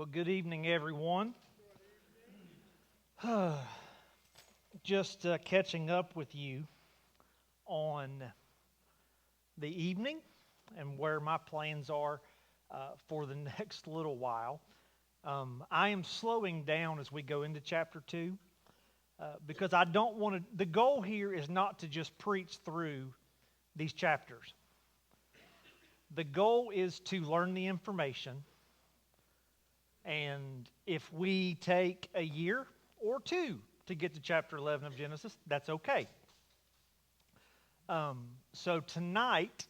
Well, good evening, everyone. Just catching up with you on the evening and where my plans are for the next little while. I am slowing down as we go into chapter 2 because I don't want to. The goal here is not to just preach through these chapters. The goal is to learn the information, and if we take a year or two to get to chapter 11 of Genesis, that's okay. So tonight,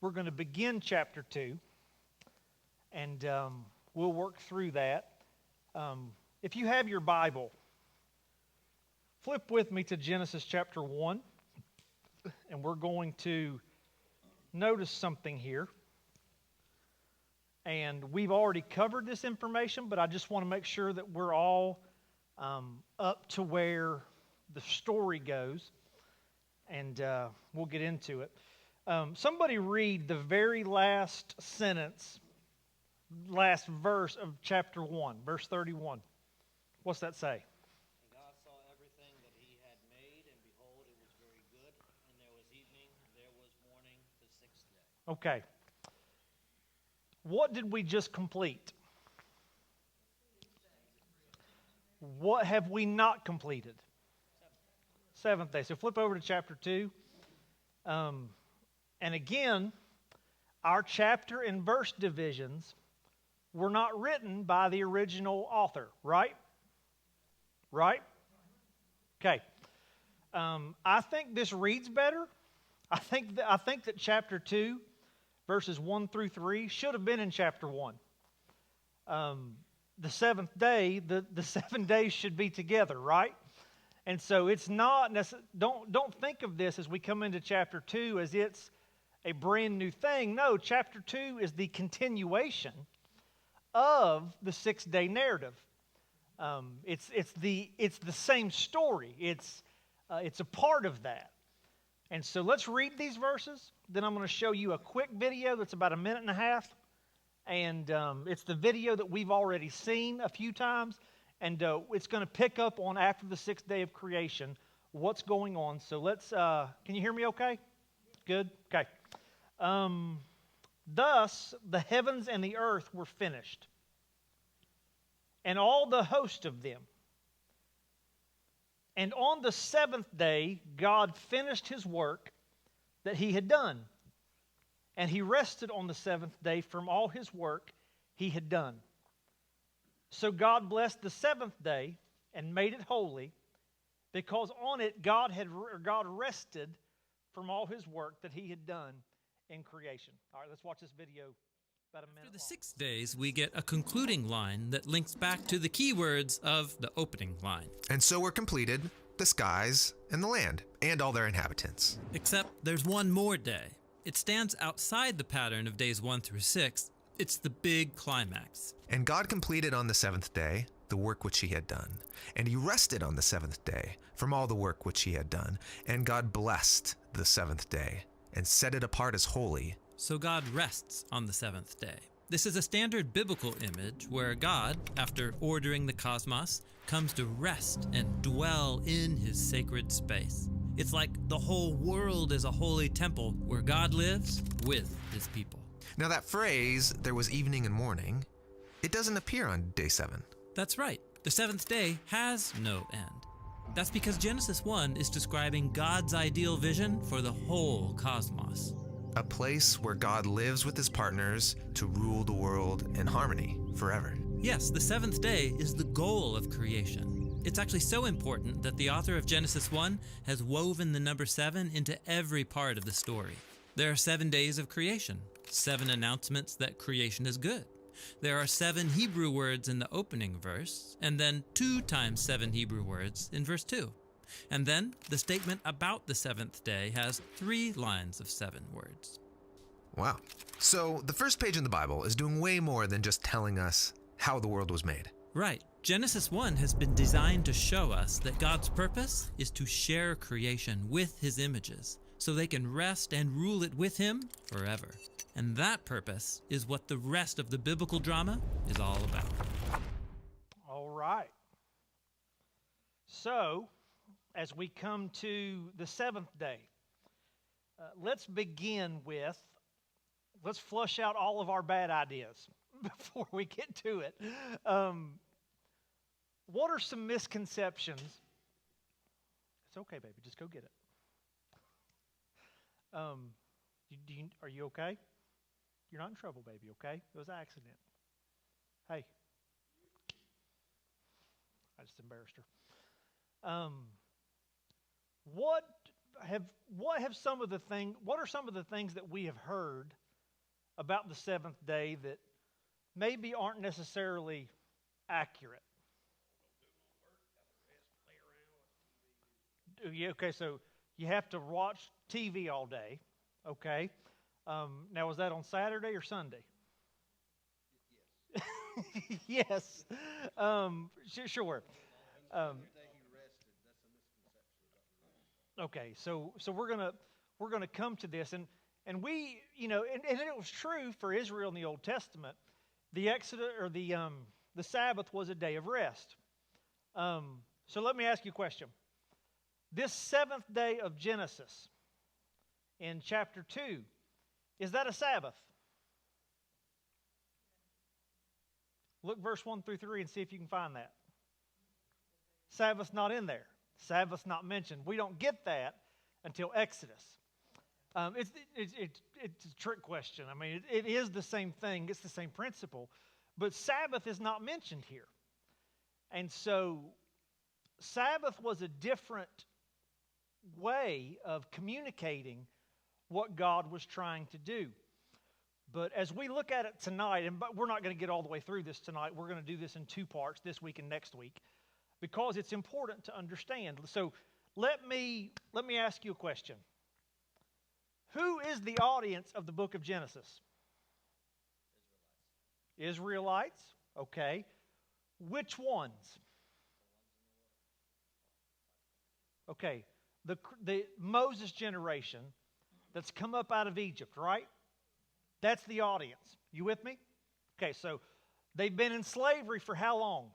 we're going to begin chapter 2, and we'll work through that. If you have your Bible, flip with me to Genesis chapter 1, and we're going to notice something here. And we've already covered this information, but I just want to make sure that we're all up to where the story goes, and we'll get into it. Somebody read the very last sentence, last verse of chapter 1, verse 31. What's that say? And God saw everything that he had made, and behold, it was very good. And there was evening, there was morning, the sixth day. Okay. What did we just complete? What have we not completed? Seventh day. So flip over to chapter 2. And again, our chapter and verse divisions were not written by the original author, right? Right? Okay. I think this reads better. I think that chapter 2, verses 1 through 3, should have been in chapter 1. The seventh day, the 7 days should be together, right? And so it's not don't think of this as we come into chapter 2 as it's a brand new thing. No, chapter 2 is the continuation of the 6-day narrative. It's the same story. It's a part of that. And so let's read these verses. Then I'm going to show you a quick video that's about a minute and a half. And it's the video that we've already seen a few times. And it's going to pick up on after the 6th day of creation, what's going on. So let's, can you hear me okay? Good? Okay. Thus, the heavens and the earth were finished, and all the host of them. And on the 7th day, God finished his work that he had done. And he rested on the 7th day from all his work he had done. So God blessed the 7th day and made it holy, because on it God rested from all his work that he had done in creation. All right, let's watch this video. About a minute After the long. 6 days, we get a concluding line that links back to the key words of the opening line. And so were completed the skies and the land and all their inhabitants. Except there's one more day. It stands outside the pattern of days 1 through 6. It's the big climax. And God completed on the 7th day the work which he had done. And he rested on the 7th day from all the work which he had done. And God blessed the 7th day and set it apart as holy. So God rests on the 7th day. This is a standard biblical image where God, after ordering the cosmos, comes to rest and dwell in his sacred space. It's like the whole world is a holy temple where God lives with his people. Now that phrase, there was evening and morning, it doesn't appear on day 7. That's right. The 7th day has no end. That's because Genesis 1 is describing God's ideal vision for the whole cosmos. A place where God lives with his partners to rule the world in harmony forever. Yes, the 7th day is the goal of creation. It's actually so important that the author of Genesis 1 has woven the number 7 into every part of the story. There are 7 days of creation, 7 announcements that creation is good. There are 7 Hebrew words in the opening verse, and then 2 times 7 Hebrew words in verse 2. And then the statement about the 7th day has 3 lines of 7 words. Wow. So the first page in the Bible is doing way more than just telling us how the world was made. Right. Genesis 1 has been designed to show us that God's purpose is to share creation with his images, so they can rest and rule it with him forever. And that purpose is what the rest of the biblical drama is all about. right. So, as we come to the seventh day, let's flush out all of our bad ideas before we get to it. What are some misconceptions? It's okay, baby. Just go get it. Are you okay? You're not in trouble, baby, okay? It was an accident. Hey. I just embarrassed her. What are some of the things that we have heard about the seventh day that maybe aren't necessarily accurate? Yeah, okay, so you have to watch TV all day, okay? Now, was that on Saturday or Sunday? Yes. Sure. Okay, so we're gonna come to this, and we, and it was true for Israel in the Old Testament. The Exodus or the Sabbath was a day of rest. So let me ask you a question. This seventh day of Genesis in chapter 2, is that a Sabbath? Look verse 1 through 3 and see if you can find that. Sabbath's not in there. Sabbath's not mentioned. We don't get that until Exodus. It's a trick question. I mean, it is the same thing. It's the same principle. But Sabbath is not mentioned here. And so Sabbath was a different way of communicating what God was trying to do. But as we look at it tonight, but we're not going to get all the way through this tonight. We're going to do this in two parts, this week and next week, because it's important to understand. So let me ask you a question. Who is the audience of the book of Genesis? Israelites. Okay. Which ones? Okay. The Moses generation that's come up out of Egypt, right? That's the audience. You with me? Okay, so they've been in slavery for how long?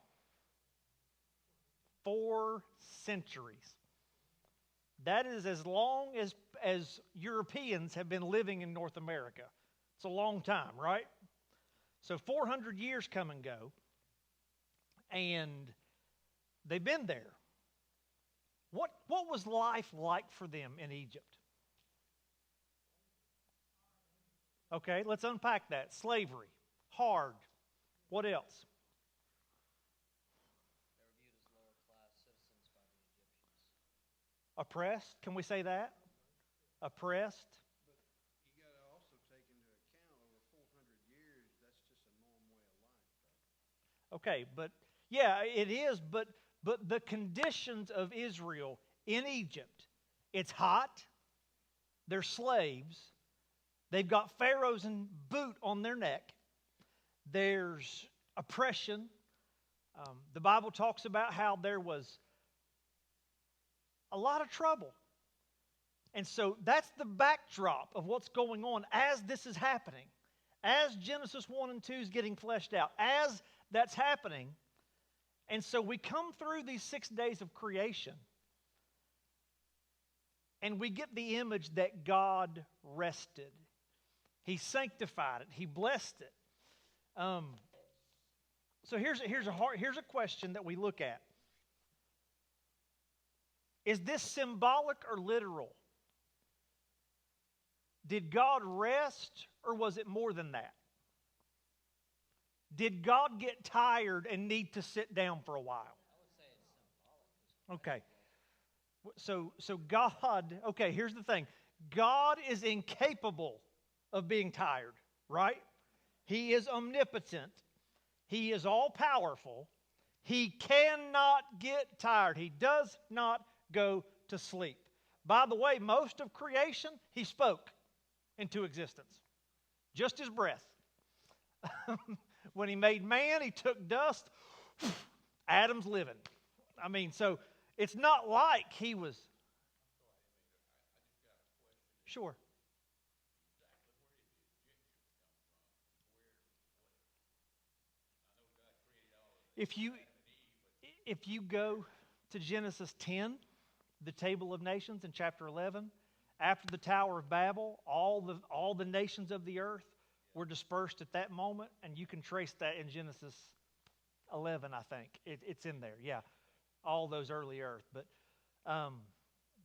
4 centuries. That is as long as Europeans have been living in North America. It's a long time, right? So 400 years come and go, and they've been there. What was life like for them in Egypt? Okay, let's unpack that. Slavery, hard. What else? They were viewed as lower-class citizens by the Egyptians. Oppressed, can we say that? Oppressed. But you got to also take into account over 400 years, that's just a normal way of life, though. Okay, but yeah, it is, but the conditions of Israel in Egypt, it's hot, they're slaves, they've got Pharaoh's boot on their neck, there's oppression. The Bible talks about how there was a lot of trouble. And so that's the backdrop of what's going on as this is happening. As Genesis 1 and 2 is getting fleshed out, as that's happening. And so we come through these 6 days of creation, and we get the image that God rested. He sanctified it. He blessed it. So here's a question that we look at. Is this symbolic or literal? Did God rest, or was it more than that? Did God get tired and need to sit down for a while? I would say it's symbolic. Okay. So God, okay, here's the thing. God is incapable of being tired, right? He is omnipotent. He is all-powerful. He cannot get tired. He does not go to sleep. By the way, most of creation, He spoke into existence. Just His breath. When He made man, He took dust. Adam's living. I mean, so it's not like He was... Sure. If you... if you go to Genesis 10, the table of nations in chapter 11, after the Tower of Babel, all the nations of the earth were dispersed at that moment, and you can trace that in Genesis 11, I think. It's in there, yeah, all those early earth. But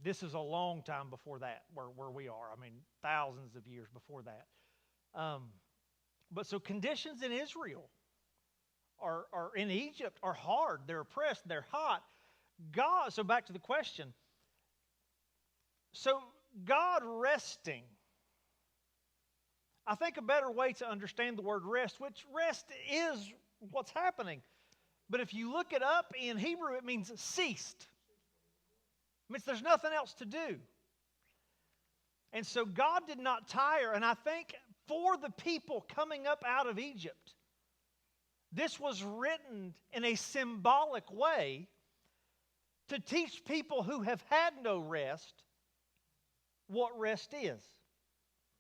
this is a long time before that, where we are. I mean, thousands of years before that. But so conditions in Israel are in Egypt are hard. They're oppressed. They're hot. So back to the question. So God resting. I think a better way to understand the word rest, which rest is what's happening. But if you look it up in Hebrew, it means ceased. It means there's nothing else to do. And so God did not tire. And I think for the people coming up out of Egypt, this was written in a symbolic way to teach people who have had no rest what rest is.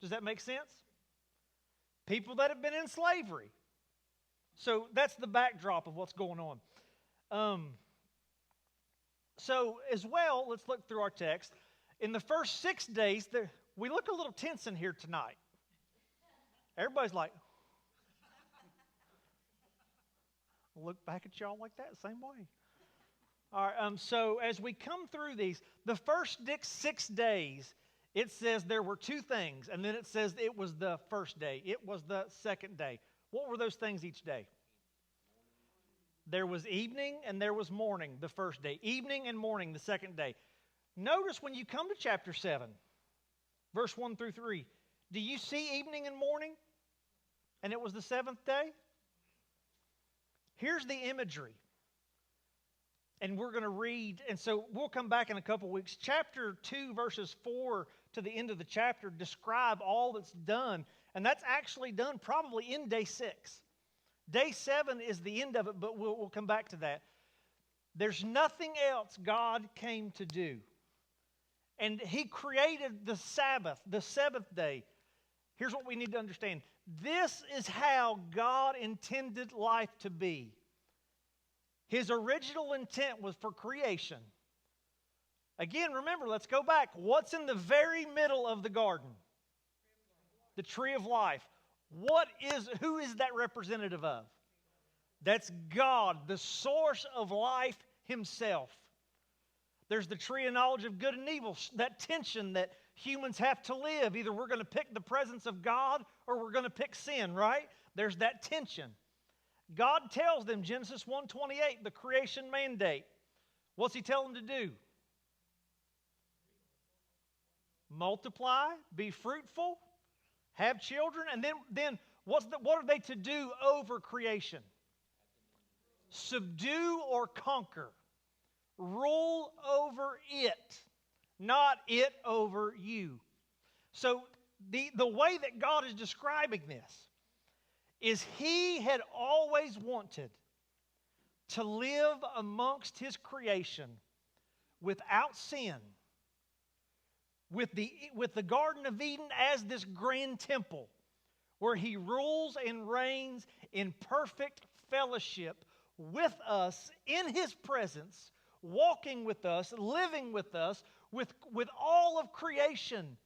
Does that make sense? People that have been in slavery. So that's the backdrop of what's going on. So as well, let's look through our text. In the first 6 days, we look a little tense in here tonight. Everybody's like, I'll look back at y'all like that, same way. All right, so as we come through these, the first 6 days, it says there were two things, and then it says it was the first day. It was the second day. What were those things each day? There was evening and there was morning the first day. Evening and morning the second day. Notice when you come to chapter 7, verse 1 through 3, do you see evening and morning? And it was the seventh day? Here's the imagery. And we're going to read, and so we'll come back in a couple weeks. Chapter 2, verses 4 to the end of the chapter describe all that's done. And that's actually done probably in day 6. Day 7 is the end of it, but we'll come back to that. There's nothing else God came to do. And He created the Sabbath, the seventh day. Here's what we need to understand. This is how God intended life to be. His original intent was for creation. Again, remember, let's go back. What's in the very middle of the garden? The tree of life. Who is that representative of? That's God, the source of life Himself. There's the tree of knowledge of good and evil, that tension that humans have to live. Either we're going to pick the presence of God or we're going to pick sin, right? There's that tension. God tells them, Genesis 1:28, the creation mandate. What's He telling them to do? Multiply, be fruitful, have children, and then what are they to do over creation? Subdue or conquer. Rule over it, not it over you. So the way that God is describing this is He had always wanted to live amongst His creation without sin, with the Garden of Eden as this grand temple where He rules and reigns in perfect fellowship with us in His presence, walking with us, living with us, with all of creation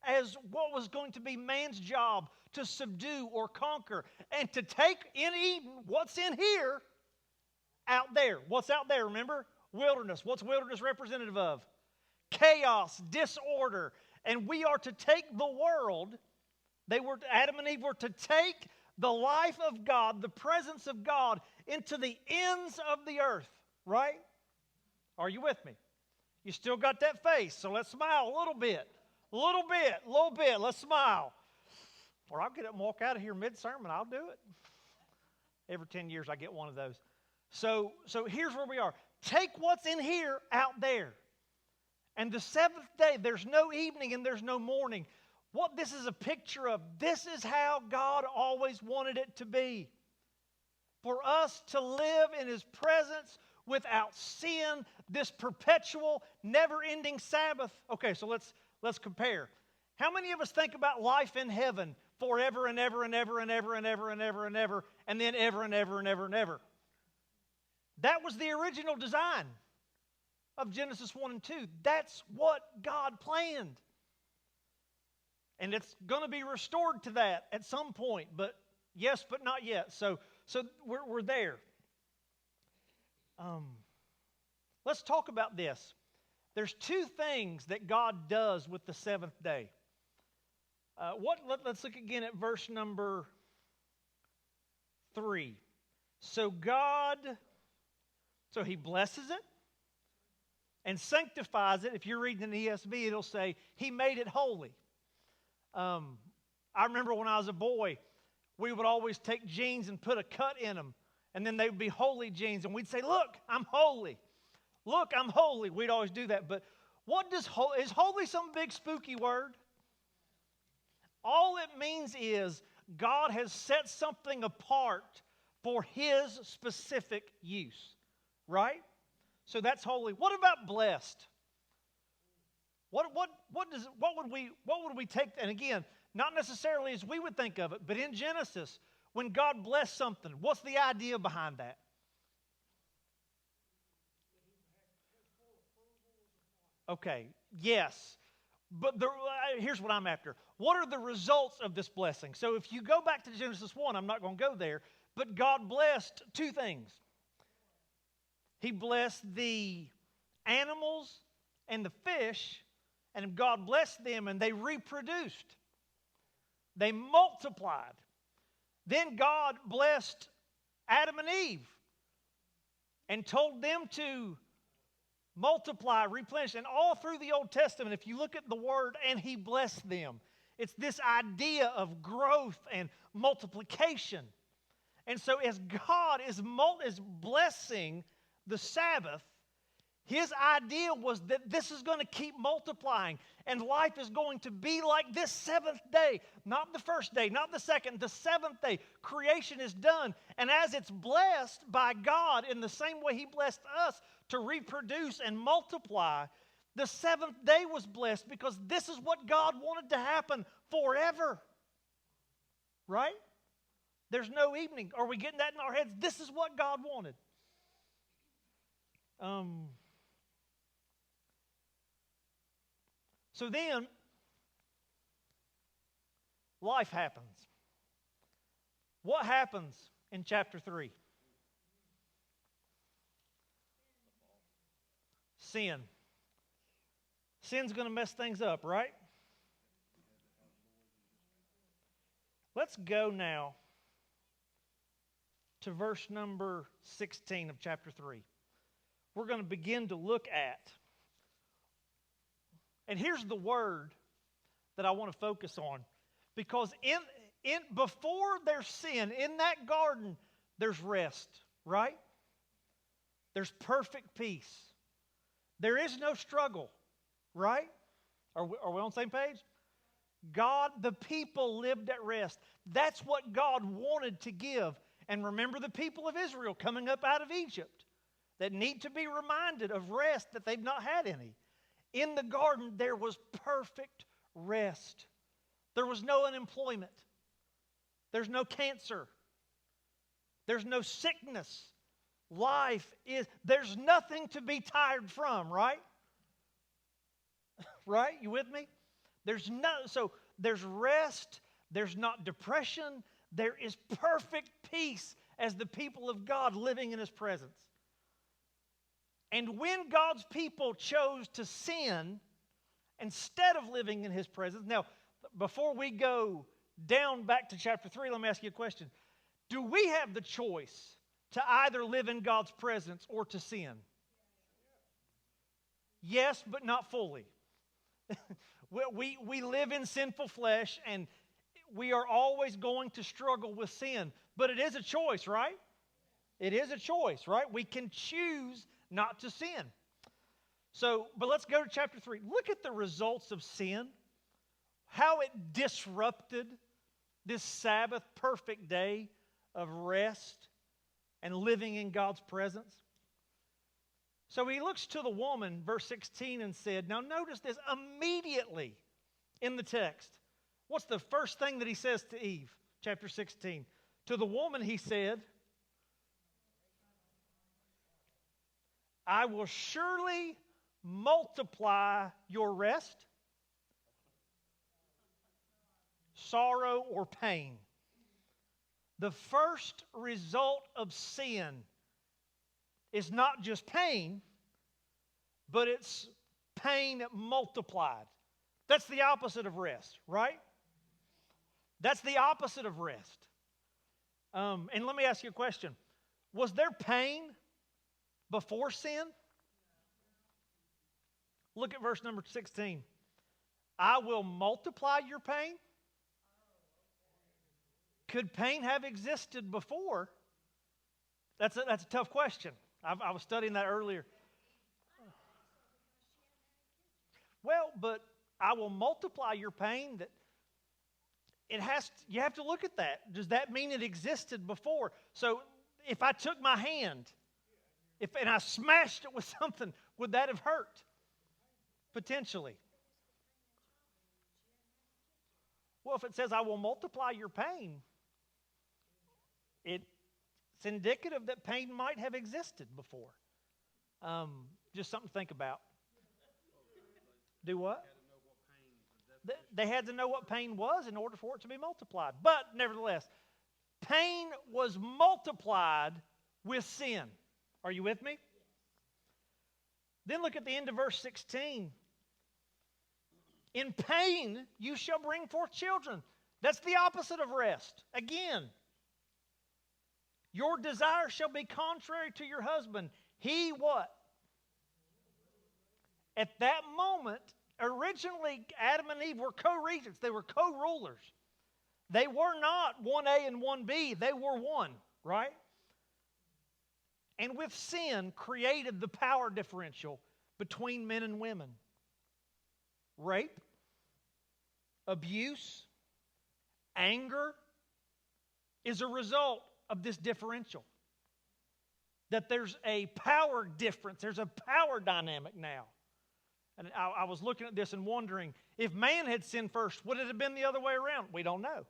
as what was going to be man's job to subdue or conquer and to take in Eden what's in here out there. What's out there, remember? Wilderness. What's wilderness representative of? Chaos, disorder. And we are to take the world, Adam and Eve were to take the life of God, the presence of God, into the ends of the earth, right? Are you with me? You still got that face, so let's smile a little bit. A little bit. Let's smile. Or I'll get up and walk out of here mid-sermon. I'll do it. Every 10 years I get one of those. So here's where we are. Take what's in here out there. And the seventh day, there's no evening and there's no morning. What this is a picture of, this is how God always wanted it to be. For us to live in His presence without sin, this perpetual, never-ending Sabbath. Okay, so let's compare. How many of us think about life in heaven forever and ever and ever and ever and ever and ever and ever and then ever and ever and ever and ever? That was the original design of Genesis 1 and 2. That's what God planned. And it's going to be restored to that at some point, but yes, but not yet. So we're there. Let's talk about this. There's two things that God does with the seventh day. Let's look again at verse number 3. So He blesses it and sanctifies it. If you're reading the ESV, it'll say He made it holy. I remember when I was a boy, we would always take jeans and put a cut in them, and then they would be holy jeans, and we'd say, "Look, I'm holy. Look, I'm holy." We'd always do that. But is holy some big spooky word? All it means is God has set something apart for His specific use, right? So that's holy. What about blessed? What would we take? And again, not necessarily as we would think of it, but in Genesis, when God blessed something, what's the idea behind that? Okay, yes. But here's what I'm after. What are the results of this blessing? So if you go back to Genesis 1, I'm not going to go there, but God blessed two things. He blessed the animals and the fish, and God blessed them, and they reproduced. They multiplied. Then God blessed Adam and Eve and told them to multiply, replenish. And all through the Old Testament, if you look at the word, and He blessed them, it's this idea of growth and multiplication. And so as God is blessing the Sabbath, His idea was that this is going to keep multiplying, and life is going to be like this seventh day. Not the first day, not the second, the seventh day. Creation is done. And as it's blessed by God in the same way He blessed us to reproduce and multiply, the seventh day was blessed because this is what God wanted to happen forever. Right? There's no evening. Are we getting that in our heads? This is what God wanted. So then, life happens. What happens in chapter 3? Sin. Sin's going to mess things up, right? Let's go now to verse number 16 of chapter 3. We're going to begin to look at, and here's the word that I want to focus on, because before there's sin, in that garden, there's rest, right? There's perfect peace. There is no struggle, right? Are we on the same page? God, the people lived at rest. That's what God wanted to give. And remember the people of Israel coming up out of Egypt that need to be reminded of rest that they've not had any. In the garden, there was perfect rest. There was no unemployment. There's no cancer. There's no sickness. There's nothing to be tired from, right? Right? You with me? So there's rest. There's not depression. There is perfect peace as the people of God living in His presence. And when God's people chose to sin instead of living in His presence, now, before we go down back to chapter 3, let me ask you a question. Do we have the choice to either live in God's presence or to sin? Yes, but not fully. We live in sinful flesh, and we are always going to struggle with sin. But it is a choice, right? It is a choice, right? We can choose not to sin. But let's go to chapter 3. Look at the results of sin, how it disrupted this Sabbath perfect day of rest and living in God's presence. So He looks to the woman, verse 16, and said, now notice this, immediately in the text. What's the first thing that He says to Eve? Chapter 16. To the woman He said, I will surely multiply your rest, sorrow, or pain. The first result of sin is not just pain, but it's pain multiplied. That's the opposite of rest, right? That's the opposite of rest. And let me ask you a question. Was there pain before sin? Look at verse number 16. I will multiply your pain. Could pain have existed before? That's a tough question. I was studying that earlier. Well, but I will multiply your pain. That you have to look at that. Does that mean it existed before? So if I took my hand and I smashed it with something, would that have hurt? Potentially. Well, if it says I will multiply your pain, it's indicative that pain might have existed before. Just something to think about. Do what? They had to know what pain was in order for it to be multiplied. But nevertheless, pain was multiplied with sin. Are you with me? Then look at the end of verse 16. In pain you shall bring forth children. That's the opposite of rest. Again, your desire shall be contrary to your husband. He what? At that moment, originally Adam and Eve were co-regents. They were co-rulers. They were not 1A and 1B. They were one, right? And with sin created the power differential between men and women. Rape, abuse, anger is a result of this differential. That there's a power difference. There's a power dynamic now. And I was looking at this and wondering, if man had sinned first, would it have been the other way around? We don't know.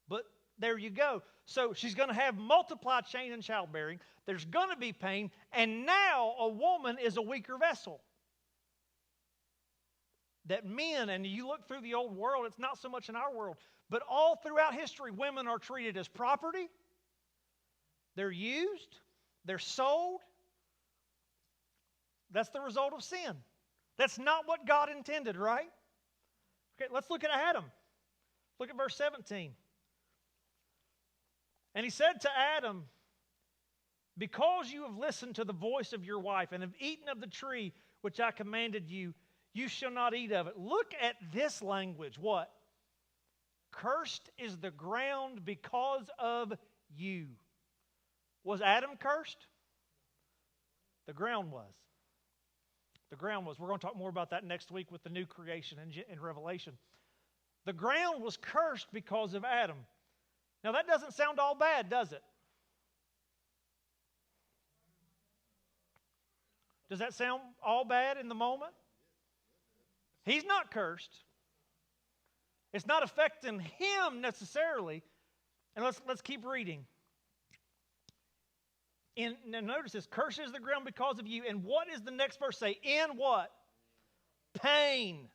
But there you go. So she's going to have multiplied chain and childbearing. There's going to be pain. And now a woman is a weaker vessel. That men, and you look through the old world, it's not so much in our world, but all throughout history, women are treated as property. They're used. They're sold. That's the result of sin. That's not what God intended, right? Okay, let's look at Adam. Look at verse 17. And he said to Adam, because you have listened to the voice of your wife and have eaten of the tree which I commanded you, you shall not eat of it. Look at this language. What? Cursed is the ground because of you. Was Adam cursed? The ground was. The ground was. We're going to talk more about that next week with the new creation in Revelation. The ground was cursed because of Adam. Now that doesn't sound all bad, does it? Does that sound all bad in the moment? He's not cursed. It's not affecting him necessarily. And let's keep reading. Now notice this. Cursed is the ground because of you. And what does the next verse say? In what? Pain.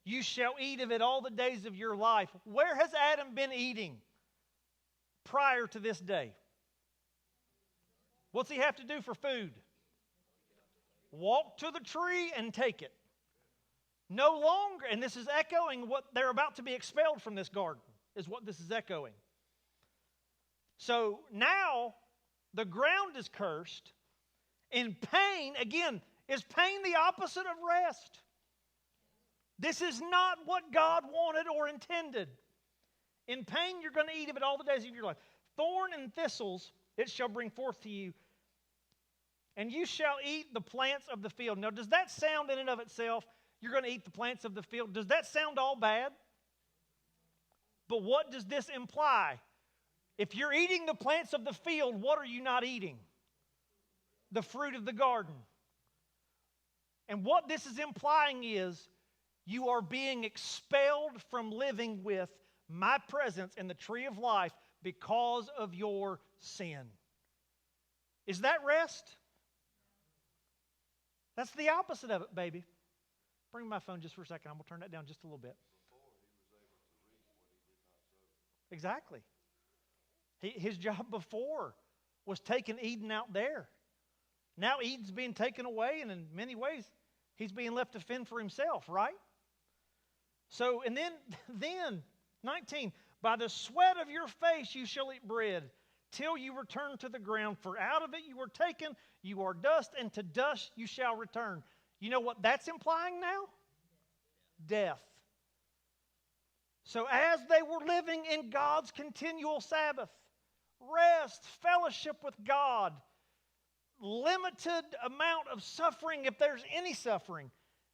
You shall eat of it all the days of your life. Where has Adam been eating prior to this day? What's he have to do for food? Walk to the tree and take it. No longer, and this is echoing what they're about to be expelled from this garden, is what this is echoing. So now the ground is cursed. In pain, again, is pain the opposite of rest? This is not what God wanted or intended. In pain, you're going to eat of it all the days of your life. Thorn and thistles it shall bring forth to you, and you shall eat the plants of the field. Now, does that sound in and of itself, you're going to eat the plants of the field, does that sound all bad? But what does this imply? If you're eating the plants of the field, what are you not eating? The fruit of the garden. And what this is implying is you are being expelled from living with my presence in the tree of life because of your sin. Is that rest? That's the opposite of it, baby. Bring my phone just for a second. I'm going to turn that down just a little bit. Exactly. His job before was taking Eden out there. Now Eden's being taken away, and in many ways, he's being left to fend for himself, right? So, and then 19, by the sweat of your face you shall eat bread, till you return to the ground, for out of it you were taken, you are dust, and to dust you shall return. You know what that's implying now? Death. So as they were living in God's continual Sabbath, rest, fellowship with God, limited amount of suffering if there's any suffering,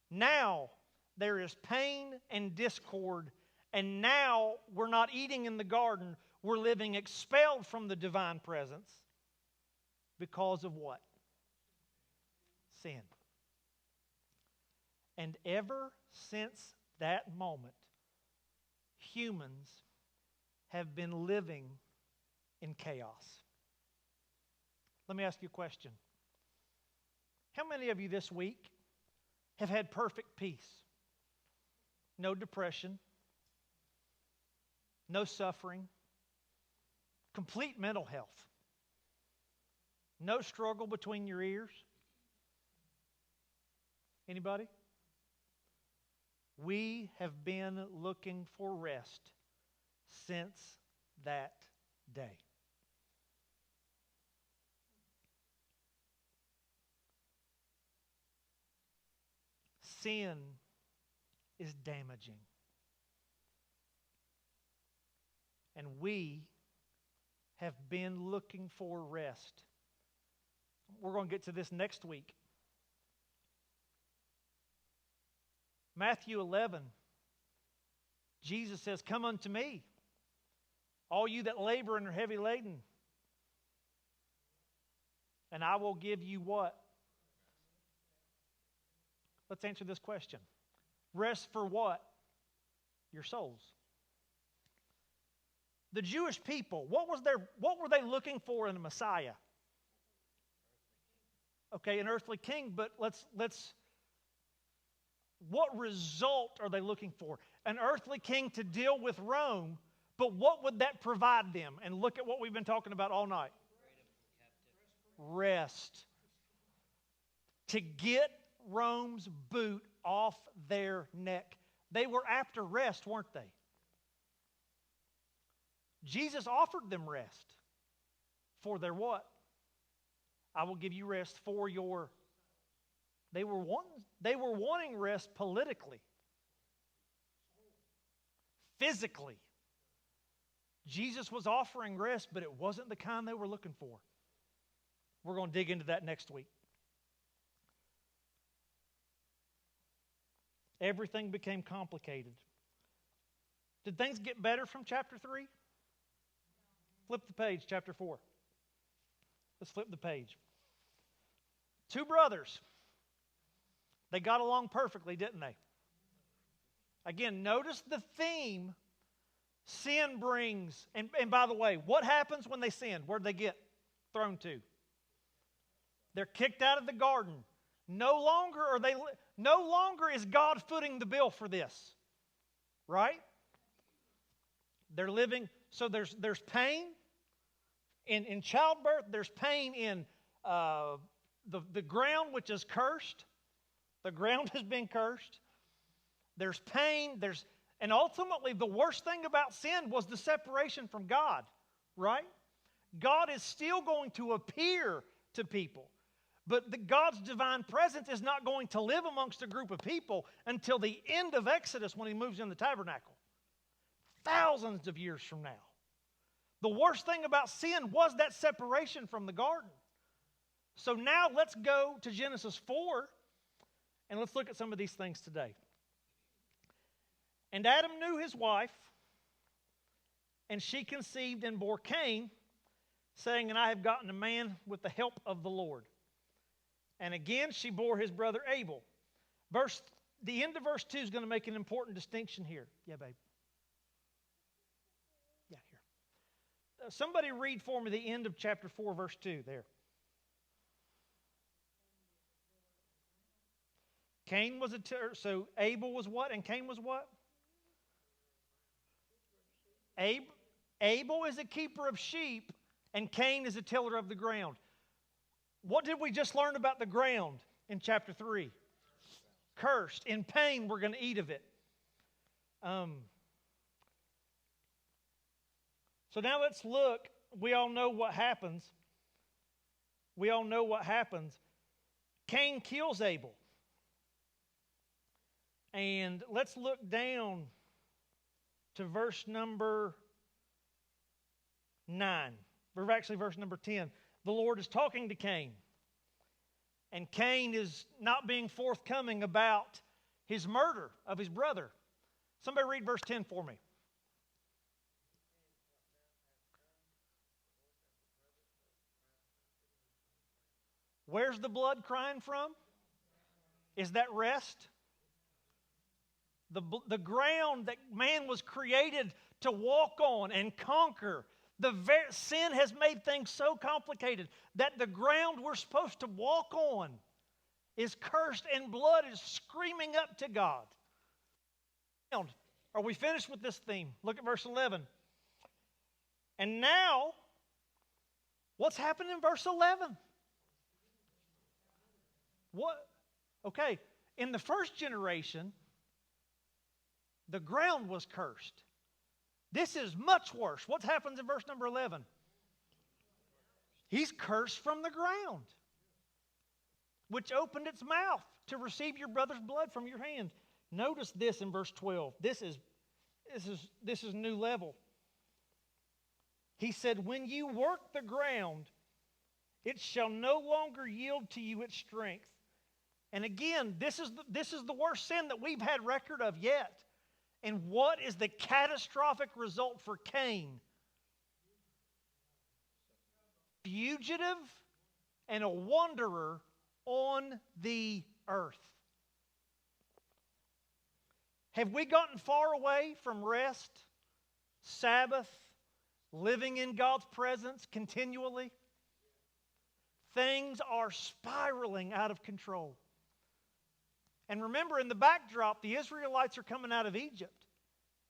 now there is pain and discord, and now we're not eating in the garden, we're living expelled from the divine presence because of what? Sin. And ever since that moment, humans have been living in chaos. Let me ask you a question. How many of you this week have had perfect peace? No depression, no suffering, complete mental health, no struggle between your ears? Anybody? We have been looking for rest since that day. Sin is damaging. And we have been looking for rest. We're going to get to this next week. Matthew 11, Jesus says, "Come unto me, all you that labor and are heavy laden, and I will give you" what? Let's answer this question. Rest for what? Your souls. The Jewish people, what were they looking for in a Messiah? Okay, an earthly king, but let's what result are they looking for? An earthly king to deal with Rome, but what would that provide them? And look at what we've been talking about all night. Rest. To get Rome's boot off their neck. They were after rest, weren't they? Jesus offered them rest. For their what? I will give you rest for your... They were wanting rest politically, physically. Jesus was offering rest, but it wasn't the kind they were looking for. We're going to dig into that next week. Everything became complicated. Did things get better from chapter 3? Flip the page, chapter 4. Let's flip the page. Two brothers. They got along perfectly, didn't they? Again, notice the theme sin brings. And by the way, what happens when they sin? Where do they get thrown to? They're kicked out of the garden. No longer is God footing the bill for this. Right? They're living, so there's pain in childbirth, there's pain in the ground which is cursed. The ground has been cursed. There's pain, and ultimately the worst thing about sin was the separation from God, right? God is still going to appear to people, but God's divine presence is not going to live amongst a group of people until the end of Exodus when He moves in the tabernacle. Thousands of years from now. The worst thing about sin was that separation from the garden. So now let's go to Genesis 4 and let's look at some of these things today. And Adam knew his wife, and she conceived and bore Cain, saying, "And I have gotten a man with the help of the Lord." And again she bore his brother Abel. The end of verse 2 is going to make an important distinction here. Yeah, babe. Yeah, here. Somebody read for me the end of chapter 4, verse 2 there. Cain was so Abel was what and Cain was what? Abel is a keeper of sheep and Cain is a tiller of the ground. What did we just learn about the ground in chapter 3? Cursed. In pain, we're going to eat of it. So now let's look. We all know what happens. Cain kills Abel. And let's look down to verse number 9. Or actually verse number 10. The Lord is talking to Cain. And Cain is not being forthcoming about his murder of his brother. Somebody read verse 10 for me. Where's the blood crying from? Is that rest? The ground that man was created to walk on and conquer. Sin has made things so complicated that the ground we're supposed to walk on is cursed and blood is screaming up to God. Are we finished with this theme? Look at verse 11. And now, what's happened in verse 11? What? Okay, in the first generation, the ground was cursed. This is much worse. What happens in verse number 11? He's cursed from the ground, which opened its mouth to receive your brother's blood from your hand. Notice this in verse 12. This is new level. He said, when you work the ground, it shall no longer yield to you its strength. And again, this is the worst sin that we've had record of yet. And what is the catastrophic result for Cain? Fugitive and a wanderer on the earth. Have we gotten far away from rest, Sabbath, living in God's presence continually? Things are spiraling out of control. And remember, in the backdrop, the Israelites are coming out of Egypt.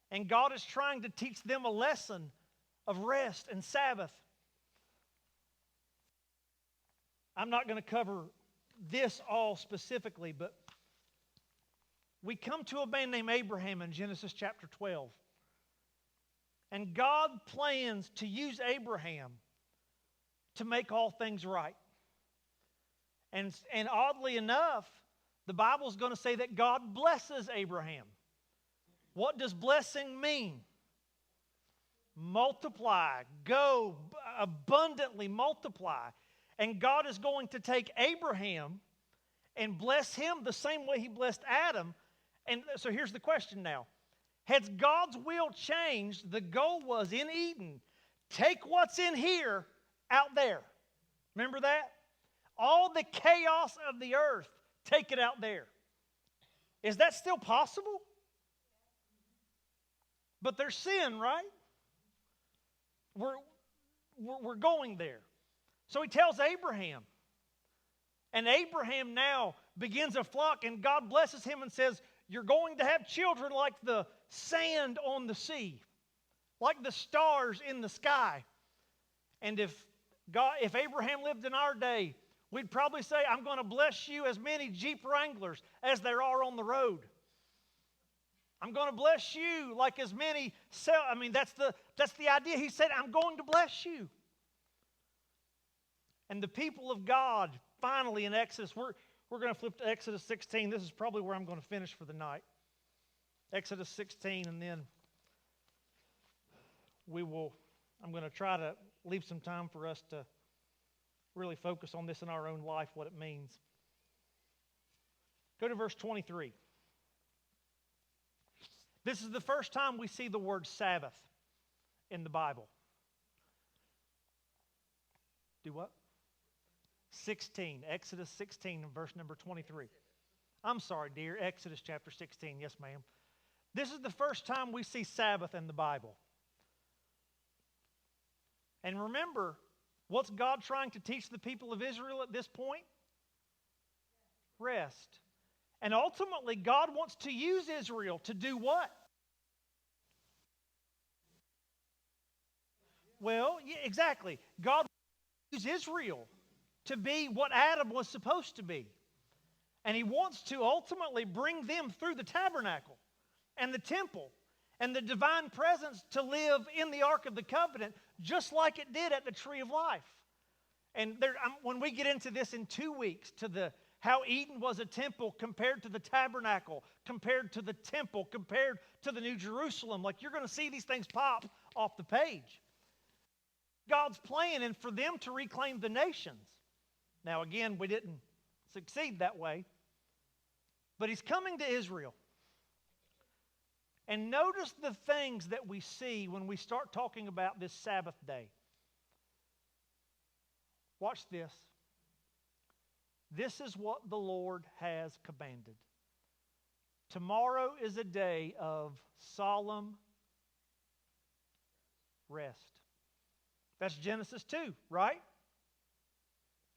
And God is trying to teach them a lesson of rest and Sabbath. I'm not going to cover this all specifically, but we come to a man named Abraham in Genesis chapter 12. And God plans to use Abraham to make all things right. And oddly enough, the Bible's going to say that God blesses Abraham. What does blessing mean? Multiply, go, abundantly multiply. And God is going to take Abraham and bless him the same way he blessed Adam. And so here's the question now. Has God's will changed? The goal was in Eden, take what's in here out there. Remember that? All the chaos of the earth, take it out there. Is that still possible? But there's sin, right? We're going there. So he tells Abraham. And Abraham now begins a flock, and God blesses him and says, you're going to have children like the sand on the sea, like the stars in the sky. And if Abraham lived in our day, we'd probably say, I'm going to bless you as many Jeep Wranglers as there are on the road. I'm going to bless you like as many. That's the idea. He said, I'm going to bless you. And the people of God, finally in Exodus, we're going to flip to Exodus 16. This is probably where I'm going to finish for the night. Exodus 16, and then I'm going to try to leave some time for us to really focus on this in our own life, what it means. Go to verse 23. This is the first time we see the word Sabbath in the Bible. Do what? 16. Exodus 16 and verse number 23. I'm sorry, dear. Exodus chapter 16. Yes, ma'am. This is the first time we see Sabbath in the Bible. And remember, what's God trying to teach the people of Israel at this point? Rest. And ultimately, God wants to use Israel to do what? Well, yeah, exactly. God wants to use Israel to be what Adam was supposed to be. And He wants to ultimately bring them through the tabernacle and the temple and the divine presence to live in the Ark of the Covenant, just like it did at the Tree of Life. And when we get into this in 2 weeks, to how Eden was a temple compared to the tabernacle, compared to the temple, compared to the New Jerusalem, like you're going to see these things pop off the page. God's plan, and for them to reclaim the nations. Now again, we didn't succeed that way, but He's coming to Israel. And notice the things that we see when we start talking about this Sabbath day. Watch this. This is what the Lord has commanded. Tomorrow is a day of solemn rest. That's Genesis 2, right?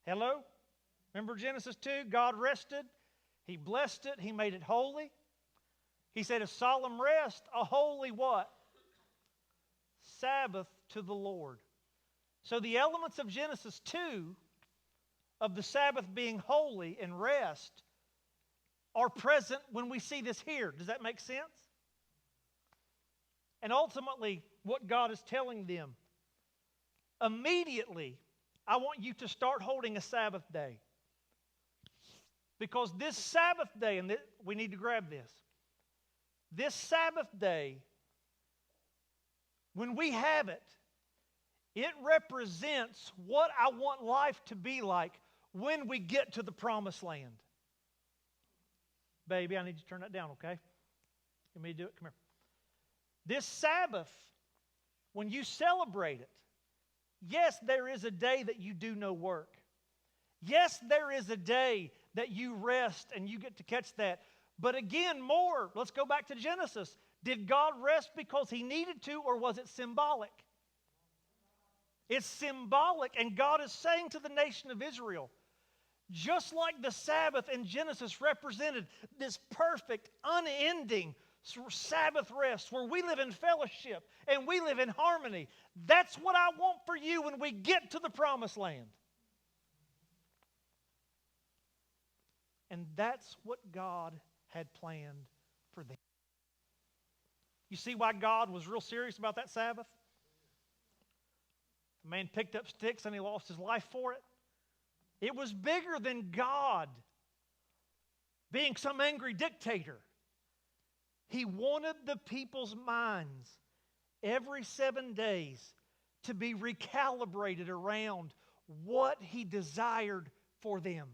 Hello? Remember Genesis 2? God rested. He blessed it. He made it holy. He said a solemn rest, a holy what? Sabbath to the Lord. So the elements of Genesis 2, of the Sabbath being holy and rest, are present when we see this here. Does that make sense? And ultimately, what God is telling them, immediately, I want you to start holding a Sabbath day. Because this Sabbath day, and we need to grab this, this Sabbath day, when we have it, it represents what I want life to be like when we get to the promised land. Baby, I need you to turn that down, okay? You me to do it? Come here. This Sabbath, when you celebrate it, yes, there is a day that you do no work. Yes, there is a day that you rest and you get to catch that. But again, let's go back to Genesis. Did God rest because He needed to, or was it symbolic? It's symbolic, and God is saying to the nation of Israel, just like the Sabbath in Genesis represented this perfect, unending Sabbath rest where we live in fellowship and we live in harmony, that's what I want for you when we get to the promised land. And that's what God had planned for them. You see why God was real serious about that Sabbath? A man picked up sticks and he lost his life for it. It was bigger than God being some angry dictator. He wanted the people's minds every 7 days to be recalibrated around what He desired for them.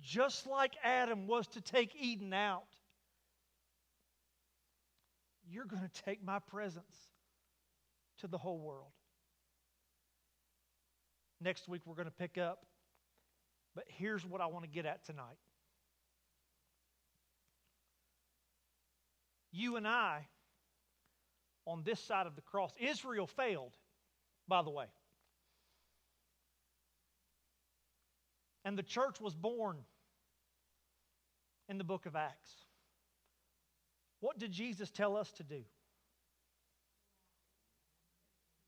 Just like Adam was to take Eden out, you're going to take my presence to the whole world. Next week we're going to pick up, but here's what I want to get at tonight. You and I, on this side of the cross, Israel failed, by the way. And the church was born in the book of Acts. What did Jesus tell us to do?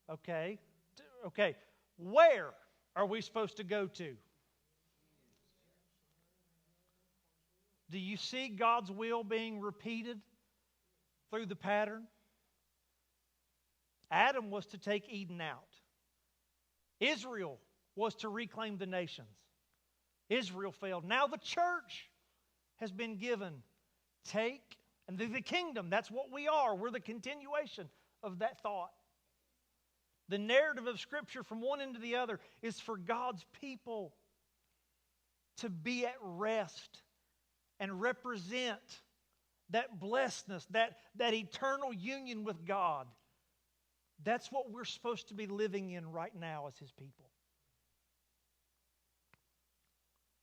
Okay. Where are we supposed to go to? Do you see God's will being repeated through the pattern? Adam was to take Eden out. Israel was to reclaim the nations. Israel failed. Now the church has been given and the kingdom, that's what we are. We're the continuation of that thought. The narrative of Scripture from one end to the other is for God's people to be at rest and represent that blessedness, that eternal union with God. That's what we're supposed to be living in right now as His people.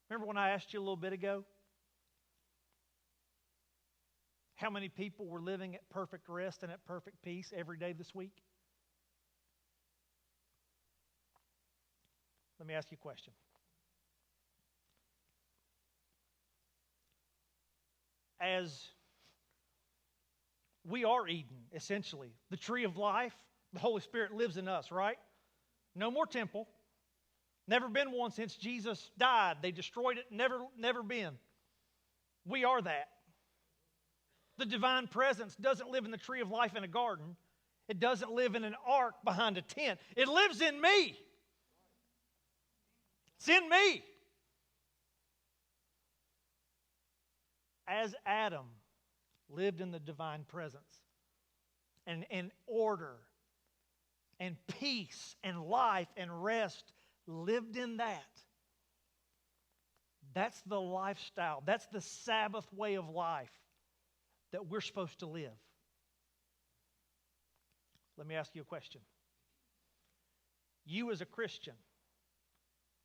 Remember when I asked you a little bit ago how many people were living at perfect rest and at perfect peace every day this week? Let me ask you a question. as we are Eden, essentially. The tree of life, the Holy Spirit lives in us, right? No more temple. Never been one since Jesus died. They destroyed it, never been. We are that. The divine presence doesn't live in the tree of life in a garden. It doesn't live in an ark behind a tent. It lives in me. It's in me. As Adam lived in the divine presence and order and peace and life and rest, lived in that. That's the lifestyle. That's the Sabbath way of life that we're supposed to live. Let me ask you a question. You as a Christian,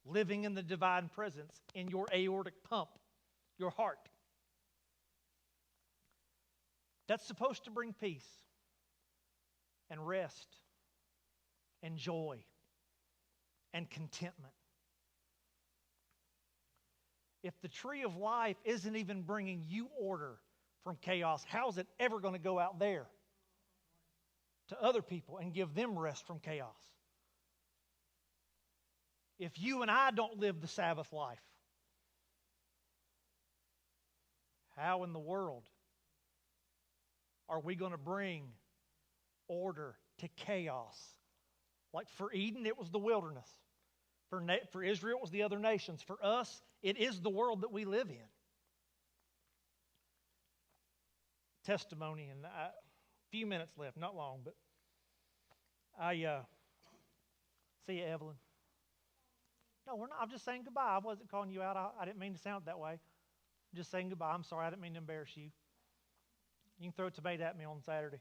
living in the divine presence in your aortic pump, your heart, that's supposed to bring peace and rest and joy and contentment. If the tree of life isn't even bringing you order from chaos, how is it ever going to go out there to other people and give them rest from chaos? If you and I don't live the Sabbath life, how in the world are we going to bring order to chaos? Like for Eden, it was the wilderness. For Israel, it was the other nations. For us, it is the world that we live in. Testimony, and a few minutes left, not long, but see you, Evelyn. No, we're not. I'm just saying goodbye. I wasn't calling you out. I didn't mean to sound that way. I'm just saying goodbye. I'm sorry. I didn't mean to embarrass you. You can throw a tomato at me on Saturday.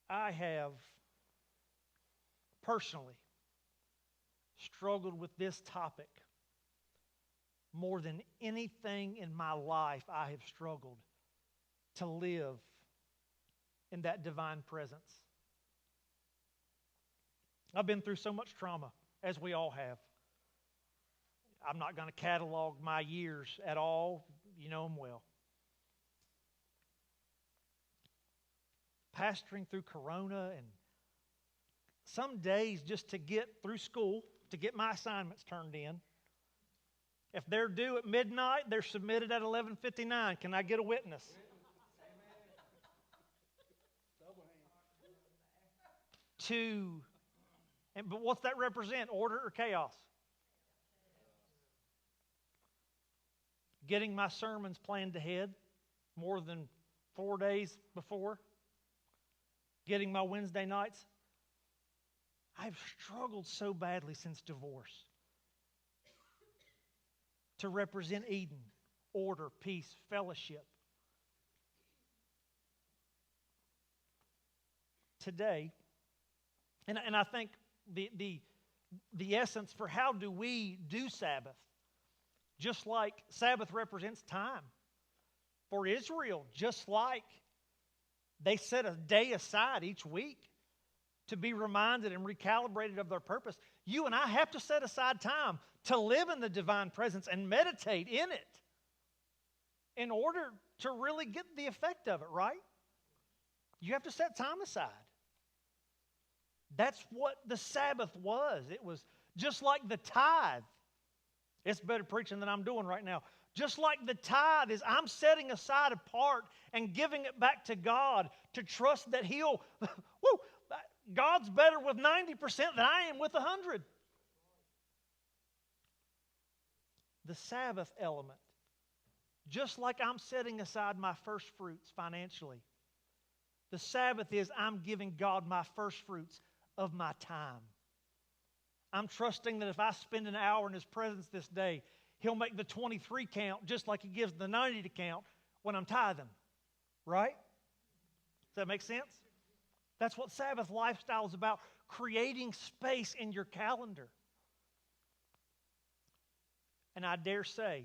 I have personally struggled with this topic more than anything in my life. I have struggled to live in that divine presence. I've been through so much trauma, as we all have. I'm not going to catalog my years at all. You know them well. Pastoring through Corona, and some days just to get through school, to get my assignments turned in. If they're due at midnight, they're submitted at 11:59. Can I get a witness? But what's that represent? Order or chaos? Getting my sermons planned ahead more than 4 days before. Getting my Wednesday nights. I've struggled so badly since divorce to represent Eden, order, peace, fellowship. Today, and I think the essence for how do we do Sabbath, just like Sabbath represents time for Israel, just like they set a day aside each week to be reminded and recalibrated of their purpose. You and I have to set aside time to live in the divine presence and meditate in it in order to really get the effect of it, right? You have to set time aside. That's what the Sabbath was. It was just like the tithe. It's better preaching than I'm doing right now. Just like the tithe is, I'm setting aside a part and giving it back to God to trust that He'll, God's better with 90% than I am with 100. The Sabbath element, just like I'm setting aside my first fruits financially, the Sabbath is I'm giving God my first fruits of my time. I'm trusting that if I spend an hour in His presence this day, He'll make the 23 count just like He gives the 90 to count when I'm tithing. Right? Does that make sense? That's what Sabbath lifestyle is about, creating space in your calendar. And I dare say,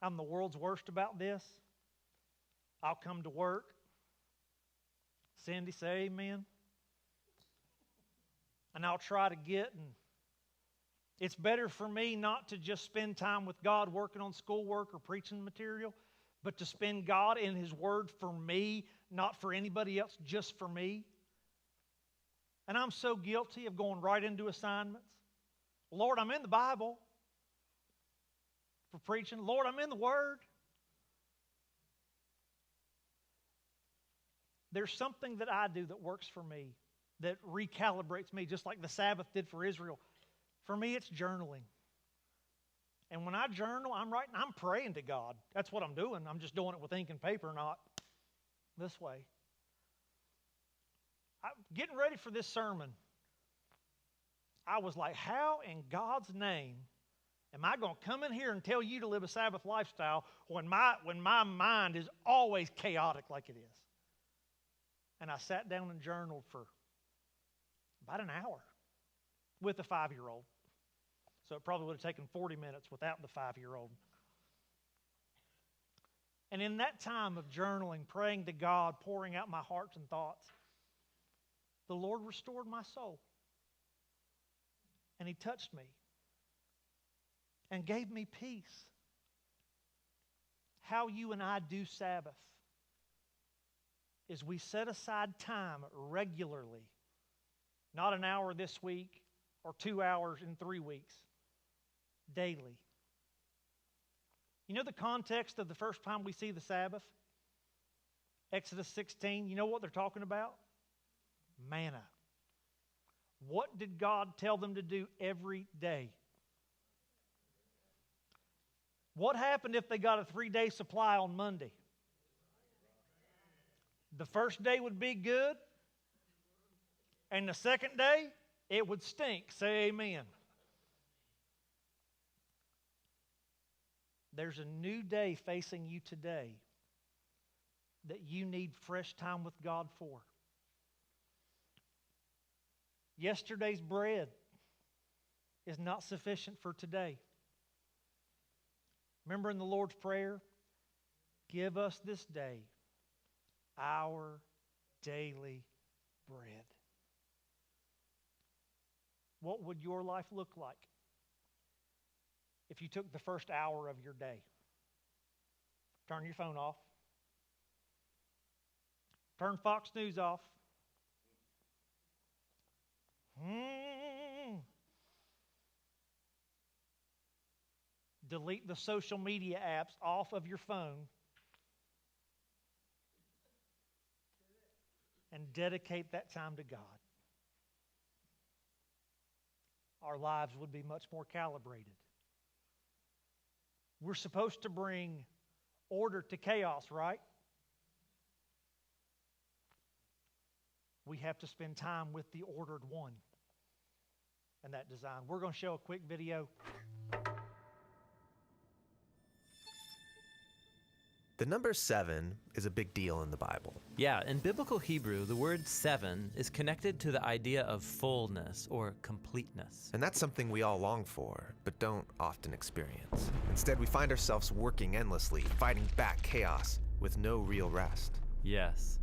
I'm the world's worst about this. I'll come to work. Cindy, say amen. And I'll try to get and It's better for me not to just spend time with God working on schoolwork or preaching material, but to spend God in His Word for me, not for anybody else, just for me. And I'm so guilty of going right into assignments. Lord, I'm in the Bible for preaching. Lord, I'm in the Word. There's something that I do that works for me, that recalibrates me, just like the Sabbath did for Israel. For me, it's journaling. And when I journal, I'm praying to God. That's what I'm doing. I'm just doing it with ink and paper, not this way. Getting ready for this sermon, I was like, how in God's name am I going to come in here and tell you to live a Sabbath lifestyle when my mind is always chaotic like it is? And I sat down and journaled for about an hour with a 5-year-old. So it probably would have taken 40 minutes without the 5-year-old. And in that time of journaling, praying to God, pouring out my hearts and thoughts, the Lord restored my soul. And He touched me and gave me peace. How you and I do Sabbath is we set aside time regularly, not an hour this week or 2 hours in 3 weeks, daily. You know the context of the first time we see the Sabbath? Exodus 16, you know what they're talking about? Manna. What did God tell them to do every day? What happened if they got a 3-day supply on Monday? The first day would be good, and the second day, it would stink. Say amen. There's a new day facing you today that you need fresh time with God for. Yesterday's bread is not sufficient for today. Remember in the Lord's Prayer, give us this day our daily bread. What would your life look like if you took the first hour of your day? Turn your phone off. Turn Fox News off. Delete the social media apps off of your phone and dedicate that time to God. Our lives would be much more calibrated. We're supposed to bring order to chaos, right? We have to spend time with the ordered one and that design. We're going to show a quick video. The number 7 is a big deal in the Bible. Yeah, in biblical Hebrew, the word 7 is connected to the idea of fullness or completeness. And that's something we all long for, but don't often experience. Instead, we find ourselves working endlessly, fighting back chaos with no real rest. Yes.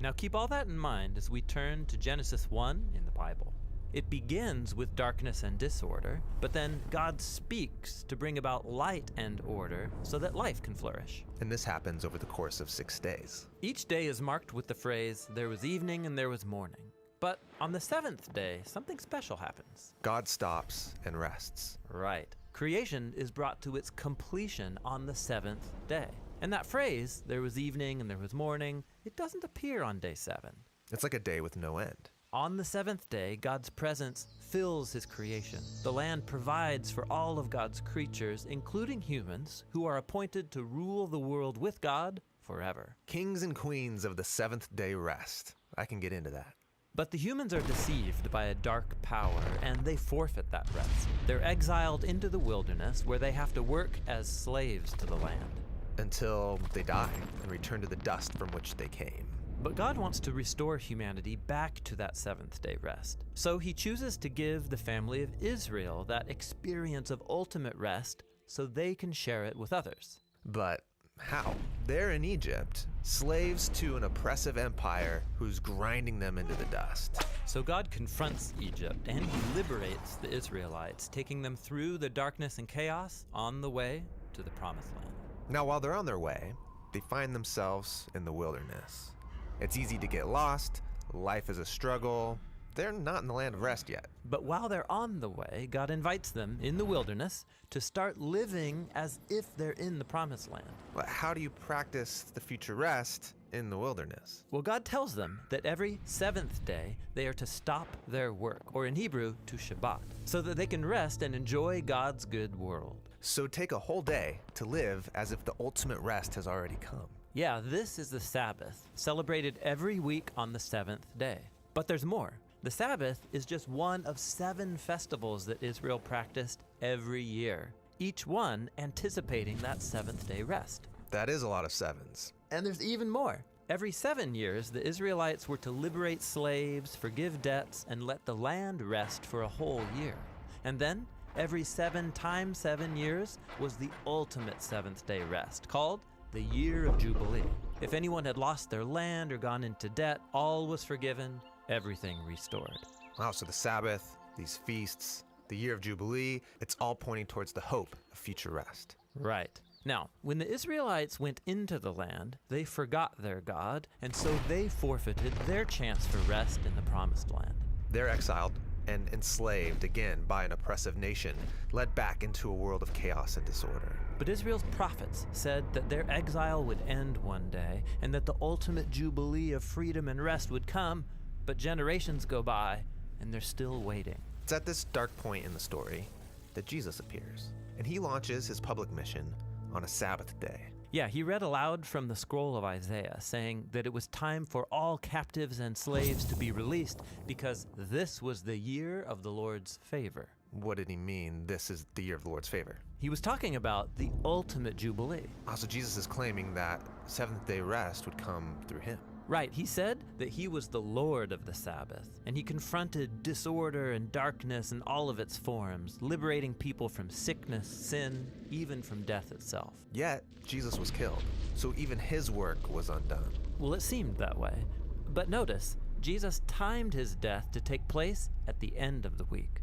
Now keep all that in mind as we turn to Genesis 1 in the Bible. It begins with darkness and disorder, but then God speaks to bring about light and order so that life can flourish. And this happens over the course of 6 days. Each day is marked with the phrase, there was evening and there was morning. But on the 7th day, something special happens. God stops and rests. Right. Creation is brought to its completion on the 7th day. And that phrase, there was evening and there was morning, it doesn't appear on day 7. It's like a day with no end. On the 7th day, God's presence fills His creation. The land provides for all of God's creatures, including humans, who are appointed to rule the world with God forever. Kings and queens of the 7th day rest. I can get into that. But the humans are deceived by a dark power, and they forfeit that rest. They're exiled into the wilderness, where they have to work as slaves to the land. Until they die and return to the dust from which they came. But God wants to restore humanity back to that 7th day rest. So He chooses to give the family of Israel that experience of ultimate rest so they can share it with others. But How? They're in Egypt, slaves to an oppressive empire who's grinding them into the dust. So God confronts Egypt and he liberates the Israelites, taking them through the darkness and chaos on the way to the promised land. Now, while they're on their way, they find themselves in the wilderness. It's easy to get lost, life is a struggle. They're not in the land of rest yet. But while they're on the way, God invites them in the wilderness to start living as if they're in the promised land. But how do you practice the future rest in the wilderness? Well, God tells them that every seventh day they are to stop their work, or in Hebrew, to Shabbat, so that they can rest and enjoy God's good world. So take a whole day to live as if the ultimate rest has already come. Yeah, this is the Sabbath, celebrated every week on the seventh day. But there's more. The Sabbath is just one of 7 festivals that Israel practiced every year, each one anticipating that seventh-day rest. That is a lot of sevens. And there's even more. Every 7 years, the Israelites were to liberate slaves, forgive debts, and let the land rest for a whole year. And then, every 7 times 7 years was the ultimate seventh-day rest, called the Year of Jubilee. If anyone had lost their land or gone into debt, all was forgiven, everything restored. Wow, so the Sabbath, these feasts, the Year of Jubilee, it's all pointing towards the hope of future rest. Right. Now, when the Israelites went into the land, they forgot their God, and so they forfeited their chance for rest in the promised land. They're exiled and enslaved again by an oppressive nation, led back into a world of chaos and disorder. But Israel's prophets said that their exile would end one day, and that the ultimate jubilee of freedom and rest would come, but generations go by, and they're still waiting. It's at this dark point in the story that Jesus appears, and he launches his public mission on a Sabbath day. Yeah, he read aloud from the scroll of Isaiah, saying that it was time for all captives and slaves to be released because this was the year of the Lord's favor. What did he mean, this is the year of the Lord's favor? He was talking about the ultimate jubilee. Also, Jesus is claiming that seventh-day rest would come through him. Right, he said that he was the Lord of the Sabbath, and he confronted disorder and darkness in all of its forms, liberating people from sickness, sin, even from death itself. Yet, Jesus was killed, so even his work was undone. Well, it seemed that way. But notice, Jesus timed his death to take place at the end of the week.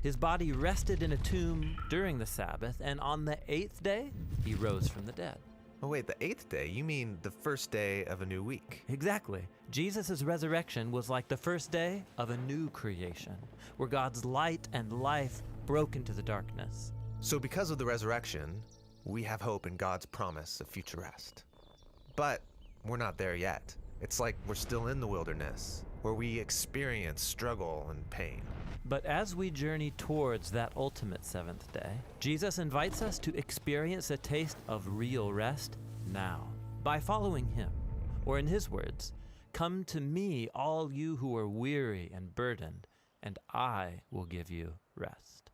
His body rested in a tomb during the Sabbath, and on the 8th day, he rose from the dead. Oh wait, the 8th day? You mean the first day of a new week? Exactly. Jesus' resurrection was like the first day of a new creation, where God's light and life broke into the darkness. So because of the resurrection, we have hope in God's promise of future rest. But we're not there yet. It's like we're still in the wilderness, where we experience struggle and pain. But as we journey towards that ultimate seventh day, Jesus invites us to experience a taste of real rest now by following him. Or in his words, "Come to me, all you who are weary and burdened, and I will give you rest."